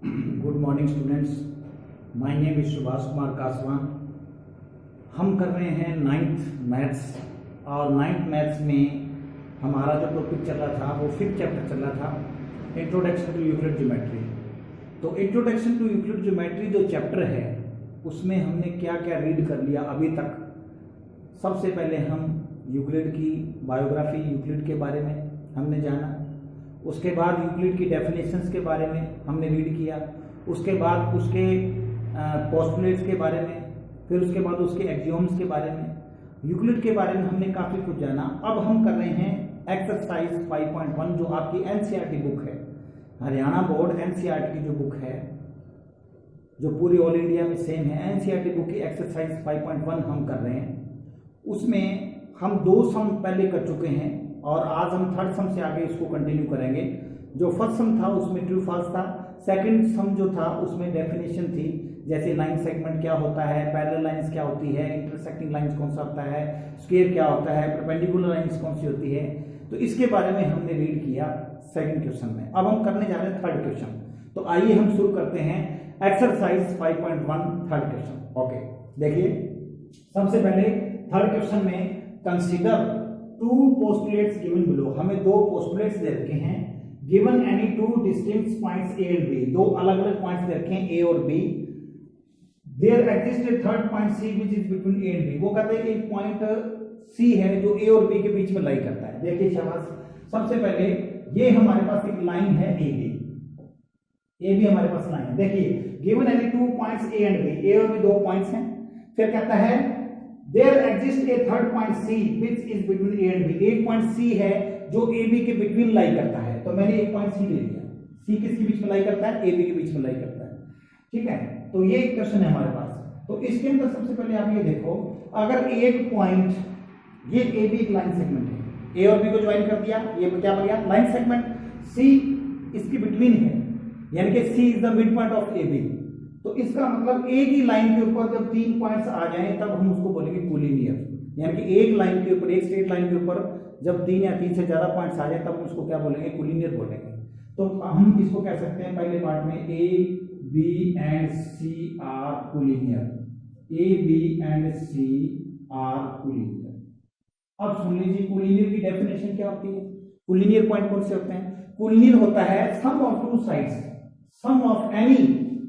Good morning students, my name is Subhash Kumar Kaswan. हम कर रहे हैं नाइन्थ मैथ्स और नाइन्थ मैथ्स में हमारा जो टॉपिक चल रहा था वो फिफ्थ चैप्टर चल रहा था, इंट्रोडक्शन टू यूक्लिड ज्योमेट्री। तो इंट्रोडक्शन टू यूक्लिड ज्योमेट्री जो चैप्टर है उसमें हमने क्या क्या रीड कर लिया अभी तक। सबसे पहले हम यूक्लिड की बायोग्राफी, यूक्लिड के बारे में हमने जाना। उसके बाद यूक्लिड की डेफिनेशंस के बारे में हमने रीड किया। उसके बाद उसके पोस्टुलेट्स के बारे में, फिर उसके बाद उसके एक्सियोम्स के बारे में, यूक्लिड के बारे में हमने काफ़ी कुछ जाना। अब हम कर रहे हैं एक्सरसाइज 5.1 जो आपकी एनसीईआरटी बुक है, हरियाणा बोर्ड एनसीईआरटी की जो बुक है, जो पूरी ऑल इंडिया में सेम है। एनसीईआरटी बुक की एक्सरसाइज 5.1 हम कर रहे हैं। उसमें हम 2 सम पहले कर चुके हैं और आज हम थर्ड सम से आगे इसको कंटिन्यू करेंगे। जो फर्स्ट सम था उसमें ट्रू फॉल्स था। सेकंड सम जो था उसमें डेफिनेशन थी, जैसे लाइन सेगमेंट क्या होता है, पैरेलल लाइंस क्या होती है, इंटरसेक्टिंग लाइंस कौन सा होता है, स्क्वायर क्या होता है, परपेंडिकुलर लाइंस कौन सी होती है। तो इसके बारे में हमने रीड किया सेकंड क्वेश्चन में। अब हम करने जा रहे हैं थर्ड क्वेश्चन। तो आइए हम शुरू करते हैं एक्सरसाइज 5.1 थर्ड क्वेश्चन। ओके, देखिए सबसे पहले थर्ड क्वेश्चन में कंसीडर 2 postulates given below। हमें 2 postulates दे रखे हैं। given any 2 distinct points A and B, 2 अलग अलग पॉइंट्स दे रखे हैं A और B। there exists a third point C which is between A and B। वो कहते हैं एक पॉइंट C है जो A और B के बीच में लाई करता है। देखिए शाबाश, सबसे पहले ये हमारे पास एक लाइन है ए बी हमारे पास लाइन है। देखिए given any 2 points A and B, A और B 2 पॉइंट्स हैं। फिर कहता है there exists a third point C which is between A and B। एक पॉइंट C है जो A B के बिटवीन लाई करता है। तो मैंने एक पॉइंट C ले लिया। C किसके बीच में लाई करता है? A B के बीच में लाई करता है। ठीक है, तो ये एक क्वेश्चन है हमारे पास। तो इसके अंदर सबसे पहले आप ये देखो, अगर एक पॉइंट, ये A B एक लाइन सेगमेंट है, A और B को ज्वाइन कर दिया, ये क्या बन गया? Line segment. C इसकी बिटवीन है, यानी कि C is the mid point of A B। तो इसका मतलब एक ही लाइन के ऊपर जब 3 पॉइंट्स आ जाएं तब हम उसको बोलेंगे कोलिनियर। यानी कि एक लाइन के ऊपर, एक स्ट्रेट लाइन के ऊपर जब 3 या 3 से ज्यादा पॉइंट्स आ जाए तब हम उसको क्या बोलेंगे? कोलिनियर बोलेंगे। तो हम इसको कह सकते हैं पहले पार्ट में A B and C are collinear. A B and C are collinear. अब सुन लीजिए कोलिनियर की डेफिनेशन क्या होती है। कोलिनियर पॉइंट कौन से होते हैं? कोलिनियर होता है sum of 2 sides, sum of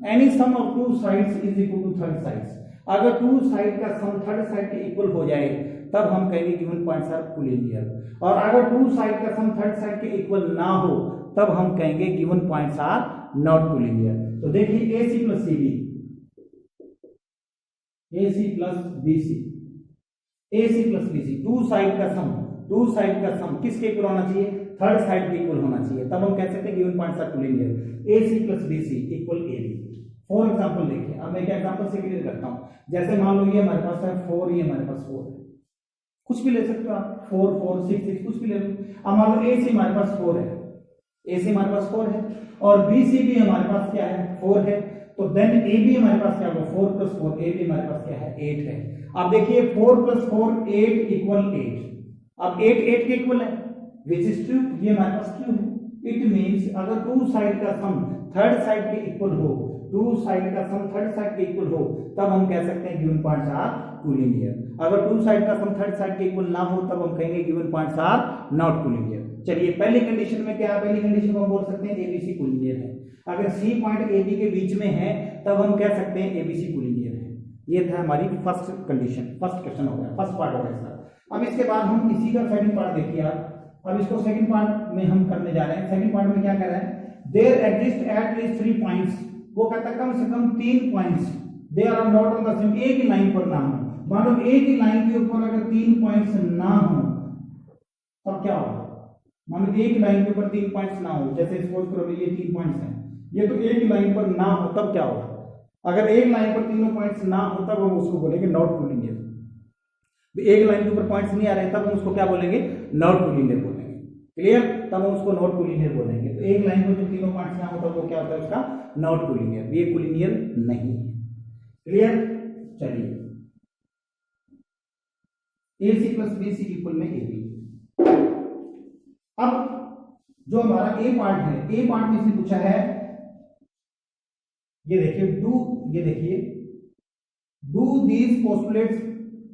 any sum of 2 sides is equal to third sides. अगर 2 साइड का सम थर्ड साइड के इक्वल हो जाए तब हम कहेंगे गिवन पॉइंट्स आर कोलिनियर। और अगर 2 साइड का सम थर्ड साइड के इक्वल ना हो तब हम कहेंगे given points are not collinear. तो देखिए AC plus CB, AC plus BC, AC plus BC, 2 side का सम, 2 साइड का सम किसके इक्वल होना चाहिए? थर्ड साइड के इक्वल होना चाहिए, तब हम कह सकते हैं given points are collinear. AC plus BC equal AB। For example देखिए, अब मैं एक एग्जांपल से क्लियर करता हूं। जैसे मान लो ये हमारे पास है 4, ये हमारे पास 4 है, कुछ भी ले सकते हो आप, 4 4 6 6 कुछ भी ले लो। अब मान लो AC हमारे पास 4 है, AC हमारे पास 4 है और BC भी हमारे पास क्या है? 4 है। तो देन AB हमारे पास क्या होगा? 4 प्लस 4, AB हमारे पास क्या है? 8 है। अब देखिए 4 प्लस 4 8 इक्वल 8। अब 8 8 के इक्वल है, विच इज ट्रू, ये हमारे पास ट्रू है। इट मींस अगर 2 साइड का सम थर्ड साइड के इक्वल हो, 2 साइड का सम थर्ड साइड के इक्वल हो तब हम कह सकते हैं गिवन पॉइंट्स आर कोलिनियर। अगर 2 साइड का सम थर्ड साइड के इक्वल ना हो तब हम कहेंगे given points are not collinear. चलिए पहली कंडीशन में क्या है? पहली कंडीशन को हम बोल सकते हैं ABC कोलिनियर है। अगर C पॉइंट AB के बीच में है तब हम कह सकते हैं ABC कोलिनियर है। ये था हमारी फर्स्ट कंडीशन, फर्स्ट क्वेश्चन हो गया, फर्स्ट पार्ट हो गया इसका। अब इसके बाद हम इसी का सेकंड पार्ट देखिए आप। अब इसको सेकंड पार्ट में हम करने जा रहे हैं। सेकंड पार्ट में क्या कर रहे हैं? There exist at least 3 points. वो कहता है कम से कम 3 points, they are not on the same, एक ही लाइन पर ना हो। मान लो एक ही लाइन के ऊपर अगर 3 पॉइंट्स ना हो तब क्या होगा? मान लो एक लाइन के ऊपर 3 पॉइंट्स ना हो, जैसे सपोज करो ये 3 पॉइंट्स हैं, ये तो एक ही लाइन पर ना हो तब क्या होगा? अगर एक लाइन पर तीनों पॉइंट्स ना हो तब हम उसको बोलेंगे नॉट कोलिनियर। एक लाइन के ऊपर पॉइंट्स नहीं आ रहे तब हम उसको क्या बोलेंगे? नॉट कोलिनियर बोलेंगे। क्लियर? तब हम उसको नॉट कोलिनियर बोलेंगे। तो एक लाइन पर जो तीनों पॉइंट्स ना हो तब वो क्या होता है? उसका नॉट कोलिनियर। ये कोलिनियर नहीं है। क्लियर? चलिए AC प्लस BC इक्वल में AB। अब जो हमारा A पार्ट है, A पार्ट में से पूछा है ये देखिए do these postulates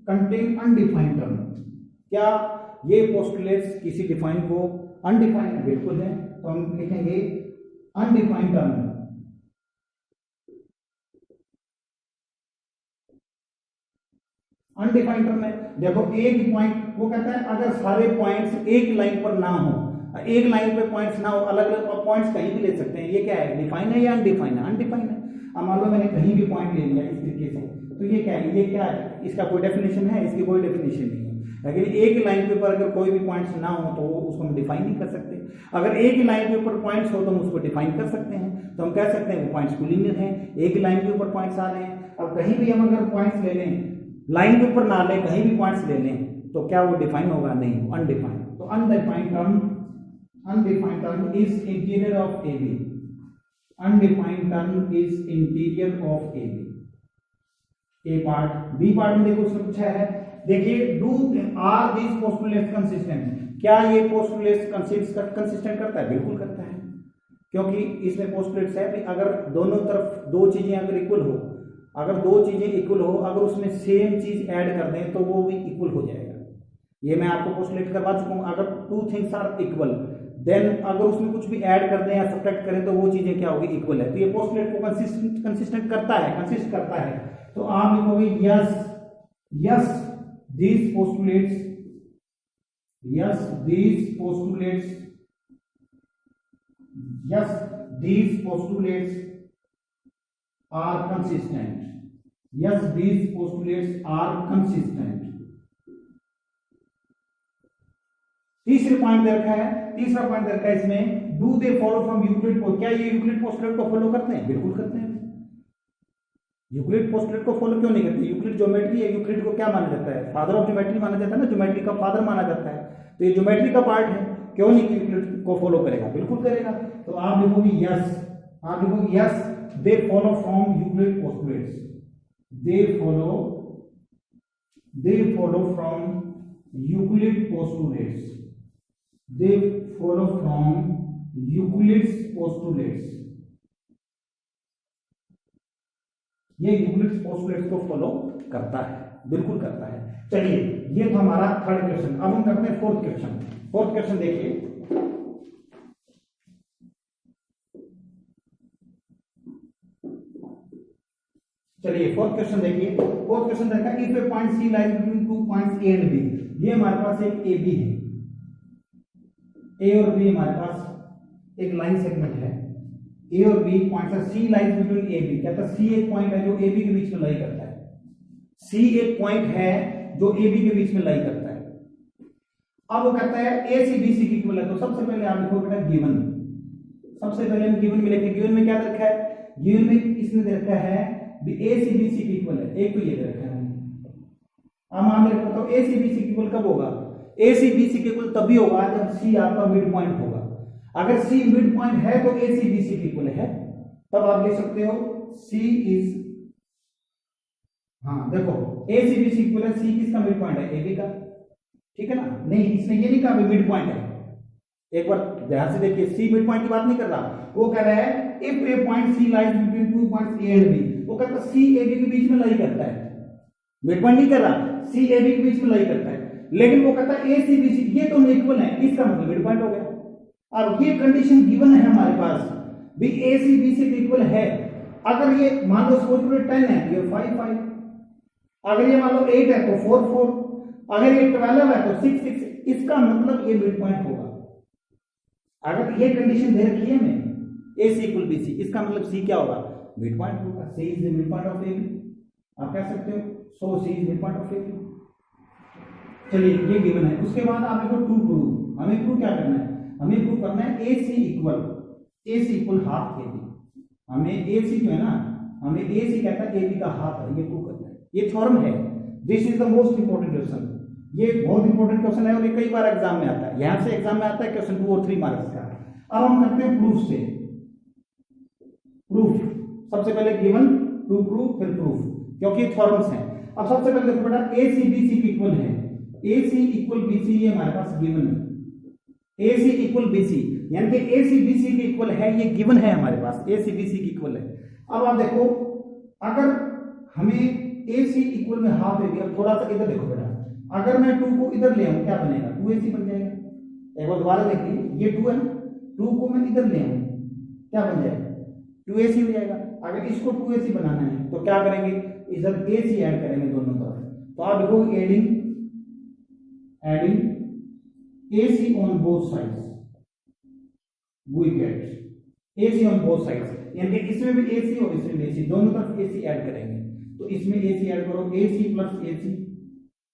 contain undefined term. क्या ये पोस्टुलेट्स किसी डिफाइन को अनडिफाइंड बिल्कुल है, तो हम लिखेंगे अनडिफाइंड टर्म। अनडिफाइंड टर्म है, देखो एक पॉइंट, वो कहता है अगर सारे पॉइंट्स एक लाइन पर ना हो, एक लाइन पे पॉइंट्स ना हो, अलग अलग पॉइंट्स कहीं भी ले सकते हैं। ये क्या है, डिफाइन है या अनडिफाइन है? अनडिफाइंड है। अब मान लो मैंने कहीं भी पॉइंट ले लिया इस तरीके से, तो ये क्या है, ये क्या है, इसका कोई डेफिनेशन है? इसकी कोई डेफिनेशन नहीं है। लेकिन एक लाइन के ऊपर अगर कोई भी पॉइंट्स ना हो तो उसको हम डिफाइन नहीं कर सकते। अगर एक ही लाइन के ऊपर पॉइंट्स हो तो हम उसको डिफाइन कर सकते हैं। तो हम कह सकते हैं वो पॉइंट्स कोलिनियर हैं, एक लाइन के ऊपर पॉइंट्स आ रहे हैं। अब कहीं भी हम अगर पॉइंट्स ले लें, लाइन के ऊपर ना लें, कहीं भी पॉइंट्स ले लें, तो क्या वो डिफाइन होगा? नहीं, अनडिफाइंड। तो undefined term is interior of A B. Undefined term is interior of A B. A part, B part में देखो उसने पूछा है, देखिए do are these postulates consistent. क्या ये पोस्टुलेट्स कंसिस्टेंट करता है? बिल्कुल करता है, क्योंकि इसमें पोस्टुलेट्स है कि अगर दोनों तरफ दो चीजें अगर इक्वल हो, अगर दो चीजें इक्वल हो, अगर उसमें सेम चीज ऐड कर दें तो वो भी इक्वल हो जाएगा। ये मैं आपको पोस्टुलेट करवा चुका हूं। अगर two things are equal, then अगर उसमें कुछ भी ऐड कर दें या सब्ट्रैक्ट करें तो वो चीजें क्या होगी? इक्वल है। तो ये पोस्टुलेट को कंसिस्टेंट करता है, कंसिस्ट करता है। तो आप लिखोगे yes these postulates are consistent. Yes, these postulates are consistent. तीसरा पॉइंट दे रखा है इसमें, do they follow from Euclid post. क्या ये यूक्लिड पोस्टुलेट को फॉलो करते हैं? बिल्कुल करते हैं। यूक्लिड पोस्टुलेट को फॉलो क्यों नहीं करते? यूक्लिड ज्योमेट्री है, यूक्लिड को क्या माना जाता है? फादर ऑफ ज्योमेट्री माना जाता है ना, ज्योमेट्री का फादर माना जाता है। तो ये ज्योमेट्री का पार्ट है, क्यों नहीं यूक्लिड को फॉलो करेगा? बिल्कुल करेगा। तो आप लिखोगे yes they follow from Euclid postulates. They follow from Euclid postulates. They follow from Euclid's postulates. ये यूक्लिड्स पोस्टुलेट्स को फॉलो करता है, बिल्कुल करता है। चलिए, ये तो हमारा थर्ड क्वेश्चन। अब हम करते हैं फोर्थ क्वेश्चन। देखिए, चलिए फोर्थ क्वेश्चन देखिए। फोर्थ क्वेश्चन देखा, if a point C lies between 2 points A and B. ये हमारे पास एक ए बी है, ए और बी हमारे पास एक लाइन सेगमेंट है। ए और बी पॉइंट है, C lies between A B. कहता है सी एक पॉइंट है जो ए बी के बीच में लाई करता है। सी एक पॉइंट है जो ए बी के बीच में लाई करता है। अब वो कहता है ए सी बी सी की इक्वल है। तो सबसे पहले आप लिखो बेटा गिवन। सबसे पहले हम गिवन में लिखेंगे। गिवन में क्या रखा है? गिवन में इसने दे रखा है ए सी बी सी की इक्वल है। एक तो ये दे रखा है। अब मान लेते हो ए सी बी सी की इक्वल कब होगा? ए सी बी सी की इक्वल तभी होगा जब सी आपका मिड पॉइंट होगा। अगर सी मिड पॉइंट है तो ए सी बी सी की इक्वल है। तब आप लिख सकते हो सी इज, हाँ देखो ए सी बी सी इक्वल है। सी किसका मिड पॉइंट है? ए बी का, ठीक है ना? नहीं, इसने ये नहीं कहा मिड पॉइंट है। एक बार ध्यान से देखिए, सी मिड पॉइंट की बात नहीं कर रहा। वो कह रहा है if a point C lies between 2 points A and B. वो कहता है सी ए बी के बीच में लाई करता है। मिड पॉइंट नहीं कर रहा, सी ए बी के बीच में लाई करता है। लेकिन वो कहता है ए सी बी सी, ये तो इक्वल है, इसका मतलब मिड पॉइंट हो गया। अब ये कंडीशन गिवन है हमारे पास भी, ए सी बी सी इक्वल है। अगर ये मान लो सपोज 10 है तो ये 5, अगर ये मान लो 8 है तो 4, अगर ये 12 है तो 6, इसका मतलब ये मिड पॉइंट होगा। अगर ये कंडीशन दे रखी है हमें ए सी इक्वल बी सी, इसका मतलब सी क्या होगा? मिड पॉइंट होगा। C is the mid point of A B, आप कह सकते हो। So C is mid point of A B. चलिए, ये गिवन है। उसके बाद आप देखो टू प्रूव। हमें प्रूव क्या करना है? हमें प्रूव करना है ए सी इक्वल हाफ ए बी। हमें ए सी जो है ना, हमें ए सी कहता है ए बी का हाफ है, ये प्रूव करना है। ये थ्योरम है। This is the most important question. ये बहुत इंपॉर्टेंट क्वेश्चन है और ये कई बार एग्जाम में आता है। यहां से एग्जाम में आता है क्वेश्चन 2 और 3 मार्क्स का। अब हम करते हैं प्रूफ से। प्रूफ सबसे पहले गिवन, टू प्रूफ, फिर प्रूफ, क्योंकि थ्योरम्स हैं। अब सबसे पहले देखो बेटा, ए सी बी सी की इक्वल है। ए सी इक्वल बी सी, ये हमारे पास गिवन है। ए सी इक्वल बी सी यानी कि ए सी बी सी की इक्वल है, ये गिवन है हमारे पास। ए सी बी सी की इक्वल है। अब आप देखो, अगर हमें ए सी इक्वल में हाफ ए बी, अब थोड़ा सा इधर देखो बेटा, अगर मैं 2 को इधर ले आऊं क्या बनेगा, 2ac बन जाएगा। एक बार दोबारा देखिए, ये 2 है ना, 2 को मैं इधर ले आऊं क्या बन जाएगा, 2ac हो जाएगा। अगर इसको 2ac बनाना है तो क्या करेंगे, इधर ac ऐड करेंगे दोनों तरफ। तो आप देखो adding ac on both sides, we get ac on both sides, यानी कि इसमें भी ac और इसमें भी ac, दोनों तरफ ac ऐड करेंगे। तो इसमें ac ऐड करो, ac प्लस ac,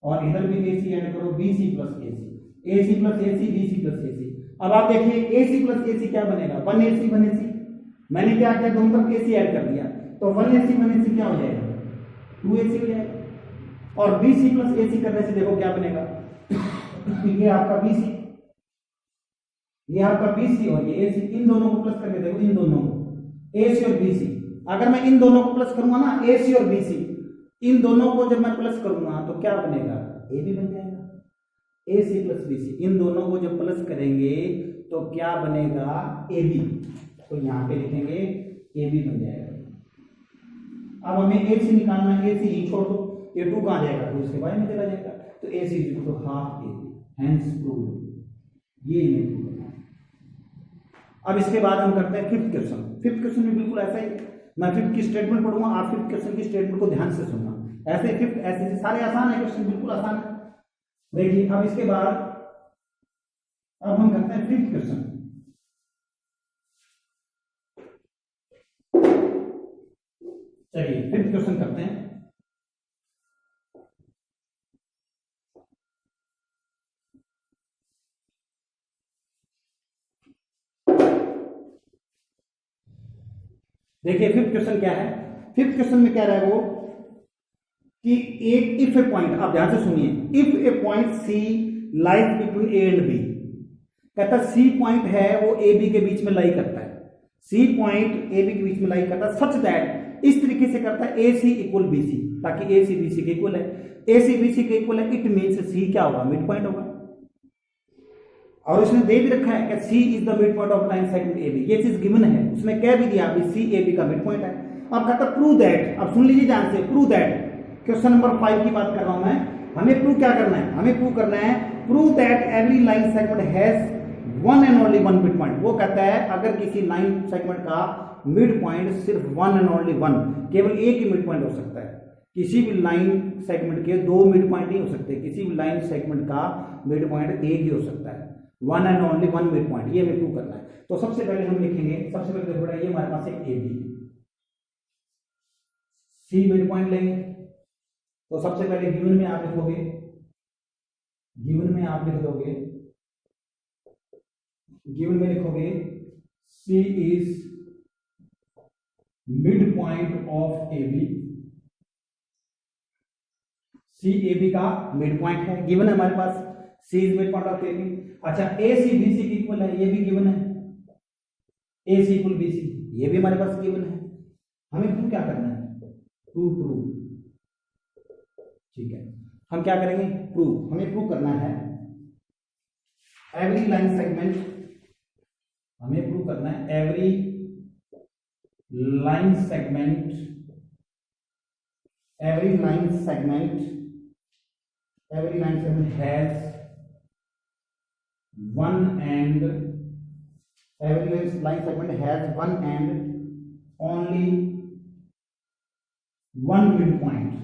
और इधर भी ac ऐड करो, bc plus ac plus ac, bc plus ac। अब आप देखिए ac प्लस ac क्या बनेगा, 1ac 1ac। मैंने क्या किया, दोनों तरफ ac ऐड कर दिया, तो 1ac 1ac क्या हो जाएगा, 2ac हो जाएगा। और bc प्लस ac करने से देखो क्या बनेगा, ये आपका bc, ये आपका bc और ये ac, इन दोनों को प्लस करके देखो, इन दोनों को ac और bc। अगर मैं इन दोनों को प्लस करूंगा ना, ac और bc, इन दोनों को जब मैं प्लस करूंगा तो क्या बनेगा, ab बन जाएगा। ac प्लस bc, इन दोनों को जब प्लस करेंगे तो क्या बनेगा, ab। तो यहां पे लिखेंगे ab बन जाएगा। अब हमें ac निकालना है, ac ही छोड़ दो, ये 2 कहां जाएगा, 2 इसके बाहर में चला जाएगा, तो ac equal to half ab, hence proved. ये इमेज प्रूव करना है। अब इसके बाद हम करते हैं फिफ्थ क्वेश्चन। फिफ्थ क्वेश्चन में बिल्कुल ऐसा ही, मैं फिफ्थ की स्टेटमेंट पढ़ूंगा, आप फिफ्थ क्वेश्चन की स्टेटमेंट को ध्यान से सुनना। ऐसे फिफ्थ ऐसे सारे आसान है क्वेश्चन, बिल्कुल आसान है। देखिए अब इसके बाद अब हम करते हैं फिफ्थ क्वेश्चन। चलिए फिफ्थ क्वेश्चन करते हैं। देखिए फिफ्थ क्वेश्चन क्या है, फिफ्थ क्वेश्चन में क्या रहा है वो कि एक इफ ए पॉइंट, आप ध्यान से सुनिए, if a point C lies between A and B, कहता है सी पॉइंट है वो ए बी के बीच में लाई करता है, सी पॉइंट ए बी के बीच में लाई करता है, सच दैट, इस तरीके से करता है ए सी इक्वल बी सी, ताकि ए सी बी सी के इक्वल है, ए सी बी सी के इक्वल है, इट मीन्स सी क्या होगा, मिड पॉइंट होगा। और उसने दे भी रखा है कि C is the mid point of line segment A B, ये चीज गिवन है, उसने कह भी दिया अभी सी ए बी का मिड पॉइंट है। अब कहता है प्रूव दैट, अब सुन लीजिए ध्यान से, प्रूव दैट, क्वेश्चन नंबर 5 की बात कर रहा हूं मैं, हमें प्रूव क्या करना है, हमें प्रूव करना है, prove that every line segment has one and only one mid point. वो कहता है अगर किसी लाइन सेगमेंट का मिड पॉइंट सिर्फ वन एंड ओनली वन, केवल एक ही मिड पॉइंट हो सकता है, किसी भी लाइन सेगमेंट के 2 मिड पॉइंट नहीं हो सकते, किसी भी लाइन सेगमेंट का मिड पॉइंट एक ही हो सकता है, one and only one mid point, ये हमें प्रूव करना है। तो सबसे पहले हम लिखेंगे, सबसे पहले देखो ये हमारे पास एक A B, C mid point लेंगे, तो सबसे पहले गिवन में आप लिखोगे, गिवन में आप लिख दोगे, गिवन में लिखोगे C is mid point of A B, C A B का मिड पॉइंट है, गिवन है हमारे पास, C is mid point of A B. अच्छा ए सी बी सी की इक्वल है, ये भी गिवन है, ए सी इक्वल बी सी, ये भी हमारे पास गिवन है। हमें प्रूव क्या करना है, प्रूव, ठीक है, हम क्या करेंगे, प्रूव, हमें प्रूव करना है एवरी लाइन सेगमेंट, हमें प्रूव करना है every line segment, every line segment, every line segment has one and every line segment has one and only one midpoint।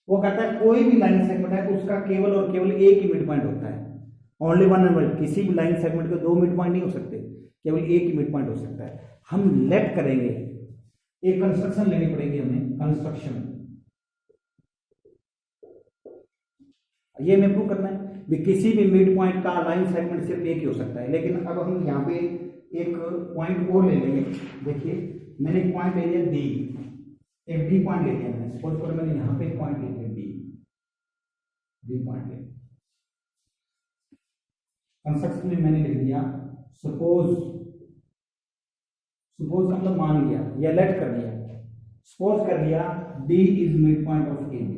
वो कहता है कोई भी लाइन सेगमेंट है तो उसका केवल और केवल एक ही मिड पॉइंट होता है, ओनली वन एंड वन, किसी भी लाइन सेगमेंट के 2 मिड पॉइंट नहीं हो सकते, केवल एक ही मिड पॉइंट हो सकता है। हम लेट करेंगे, एक कंस्ट्रक्शन लेनी पड़ेगी हमें, कंस्ट्रक्शन, ये हमें प्रूव करना है भी किसी भी मिड पॉइंट का लाइन सेगमेंट सिर्फ एक ही हो सकता है। लेकिन अब हम यहाँ पे एक पॉइंट और ले लेंगे, देखिए मैंने एक पॉइंट ले लिया डी, एक डी पॉइंट ले लिया मैंने, सपोज करो मैंने यहाँ पे एक पॉइंट ले लिया डी पॉइंट ले, कंस्ट्रक्शन में मैंने लिख दिया सपोज का मतलब मान लिया या लेट कर दिया, सपोज कर दिया D is mid point of A B,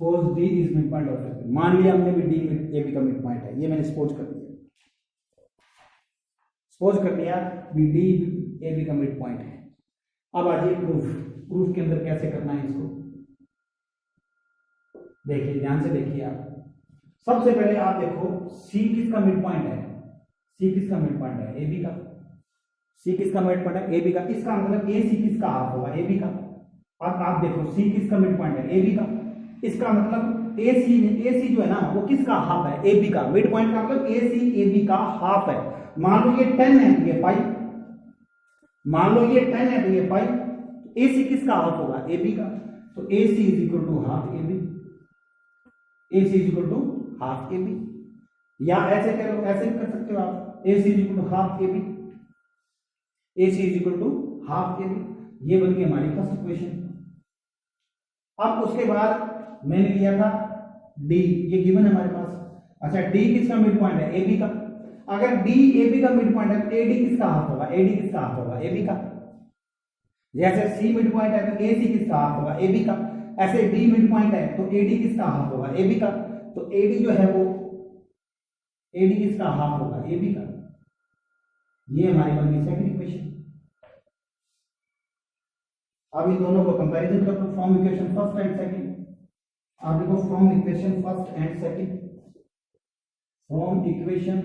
suppose D is mid point of circle, मान लिया हमने भी डी ए बी का मिड पॉइंट है, ये मैंने सपोज कर दिया, सपोज कर दिया भी डी ए बी का मिड पॉइंट है। अब आ जाइए प्रूफ, प्रूफ के अंदर कैसे करना है इसको देखिए, ध्यान से देखिए आप। सबसे पहले आप देखो सी किसका मिड पॉइंट है, सी किसका मिड पॉइंट है, ए बी का। सी किसका मिड पॉइंट है, ए बी का, इसका मतलब ए सी किसका हाफ होगा, ए बी का। अब आप देखो सी किसका मिड पॉइंट है, ए बी का, इसका मतलब ए सी जो है ना वो किसका हाफ है, ए बी का। मिड पॉइंट का मतलब ए सी ए बी का हाफ है। मान लो ये 10 है तो ये 5, मान लो ये 10 है तो ये 5, ए सी किसका हाफ होगा, ए बी का। तो A C is equal to half A B, A C is equal to half A B, या ऐसे करो, ऐसे भी कर सकते हो आप, A C is equal to half A B, A C is equal to half A B. ये बन गई हमारी फर्स्ट इक्वेशन। अब उसके बाद मैंने लिया था डी, ये गिवन है हमारे पास। अच्छा डी किसका मिड पॉइंट है, ए बी का। अगर डी ए बी का मिड पॉइंट है तो ए डी किसका हाफ होगा, ए डी किसका हाफ होगा, ए बी का। जैसे सी मिड पॉइंट है तो ए सी किसका हाफ होगा, ए बी का। ऐसे डी मिड पॉइंट है तो ए डी किसका हाफ होगा, ए बी का। तो ए डी जो है वो ए डी किसका हाफ होगा, ए बी का। ये हमारी बन गई सेकंड इक्वेशन। अब इन दोनों को कंपैरिजन कर दो, form equation first and second. आप देखो form equation first and second, from equation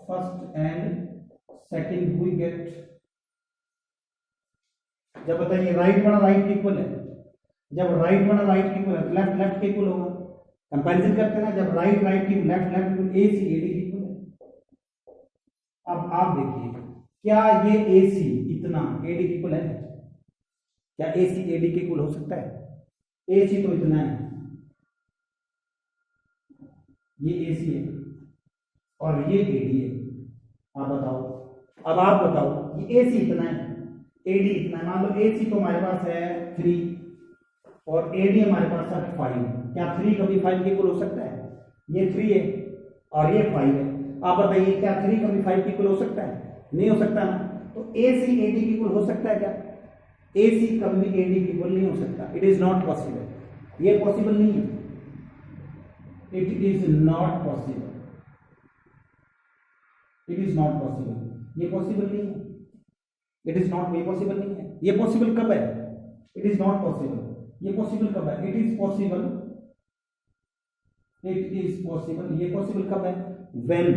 first and second we get, जब बताइए राइट वाला राइट के इक्वल है, जब राइट वाला राइट के इक्वल है लेफ्ट लेफ्ट के इक्वल होगा। कंपैरिजन करते हैं ना, जब राइट राइट की left left equal, A C A D के इक्वल है। अब आप देखिए क्या ये ए सी इतना ए डी के इक्वल है, क्या ए सी ए डी के इक्वल हो सकता है, ए सी तो इतना है, ये ए सी है और ये ए डी है। आप बताओ, अब आप बताओ ये ए सी इतना है, ए डी इतना है। मान लो ए सी तो हमारे पास है 3 और ए डी हमारे पास है 5, क्या 3 कभी 5 के इक्वल हो सकता है, ये 3 है और ये 5 है। आप बताइए क्या 3 कभी 5 के इक्वल हो सकता है, नहीं हो सकता ना। तो ए सी ए डी के इक्वल हो सकता है क्या, ए सी कभी भी ए डी के इक्वल नहीं हो सकता, इट इज नॉट पॉसिबल, ये पॉसिबल नहीं है, it is not possible, it is not possible, ये पॉसिबल नहीं है, इट इज नॉट, ये पॉसिबल नहीं है। ये पॉसिबल कब है, इट इज नॉट पॉसिबल, ये पॉसिबल कब है, it is possible, it is possible, ये पॉसिबल कब है, when,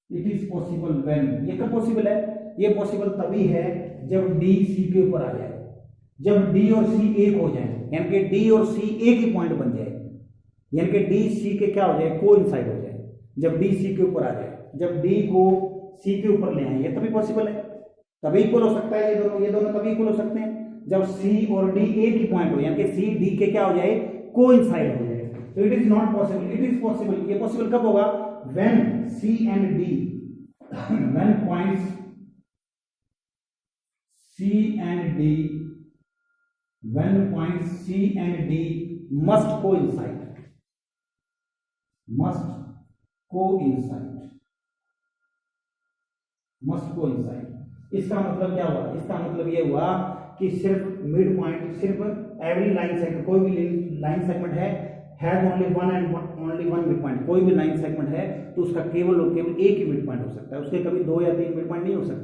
it is possible when, ये कब पॉसिबल है, ये पॉसिबल तभी है जब डी सी के ऊपर आ जाए, जब डी और सी एक हो जाए, यानी कि डी और सी एक ही पॉइंट बन जाए, यानी कि डी सी के क्या हो जाए, कोइंसाइड हो जाए, जब डी सी के ऊपर आ जाए, जब डी को सी के ऊपर ले आए, ये तभी पॉसिबल है, तभी इक्वल हो सकता है ये दोनों तभी इक्वल हो सकते हैं जब सी और डी एक ही पॉइंट हो, यानी कि सी डी के क्या हो जाए, कोइंसाइड हो जाए। तो it is not possible, it is possible, ये पॉसिबल कब होगा, when C and D, when points C and D, when points C and D must coincide, must coincide, must coincide। इसका मतलब क्या हुआ, इसका मतलब ये हुआ कि सिर्फ मिड पॉइंट, सिर्फ एवरी लाइन सेगमेंट, कोई भी लाइन सेगमेंट है has only one and only one mid point, कोई भी लाइन सेगमेंट है तो उसका केवल और केवल एक ही मिड पॉइंट हो सकता है, उसके कभी 2 या 3 मिड पॉइंट नहीं हो सकते।